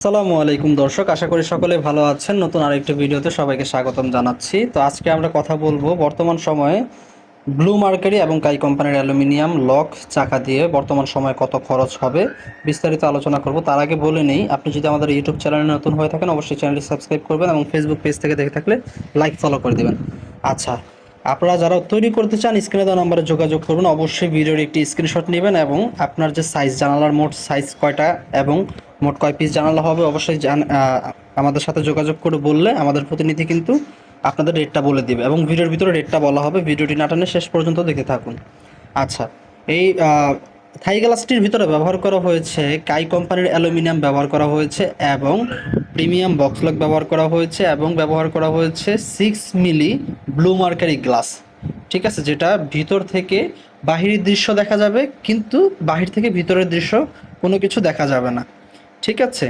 আসসালামু আলাইকুম দর্শক, আশা করি সকলে ভালো আছেন। নতুন আরেকটি ভিডিওতে সবাইকে স্বাগতম জানাচ্ছি। তো আজকে আমরা কথা বলবো বর্তমান সময়ে ব্লু মার্কারি এবং কাই কোম্পানির অ্যালুমিনিয়াম লক চাকা দিয়ে বর্তমান সময়ে কত খরচ হবে বিস্তারিত আলোচনা করব। তার আগে বলে নেই, আপনি যদি আমাদের ইউটিউব চ্যানেলে নতুন হয়ে থাকেন অবশ্যই চ্যানেলটি সাবস্ক্রাইব করবেন এবং ফেসবুক পেজ থেকে দেখে থাকলে লাইক ফলো করে দেবেন। আচ্ছা, আপনারা যারা তৈরি করতে চান স্ক্রিনে দেওয়া নাম্বারে যোগাযোগ করুন। অবশ্যই ভিডিওর একটি স্ক্রিনশট নেবেন এবং আপনার যে সাইজ, জানালার মোট সাইজ কয়টা এবং মোট কয় পিস জানালা হবে অবশ্যই আমাদের সাথে যোগাযোগ করে বললে আমাদের প্রতিনিধি কিন্তু আপনাদের রেটটা বলে দিবে এবং ভিডিওর ভিতরে রেটটা বলা হবে। ভিডিওটি না টানে শেষ পর্যন্ত দেখে থাকুন। আচ্ছা, এই থাই গ্লাসটির ভিতরে ব্যবহার করা হয়েছে কাই কোম্পানির অ্যালুমিনিয়াম ব্যবহার করা হয়েছে এবং প্রিমিয়াম বক্স লক ব্যবহার করা হয়েছে এবং ব্যবহার করা হয়েছে 6 মিলি ব্লু মার্কারি গ্লাস। ঠিক আছে, যেটা ভিতর থেকে বাহিরের দৃশ্য দেখা যাবে কিন্তু বাহির থেকে ভিতরের দৃশ্য কোনো কিছু দেখা যাবে না। ঠিক আছে,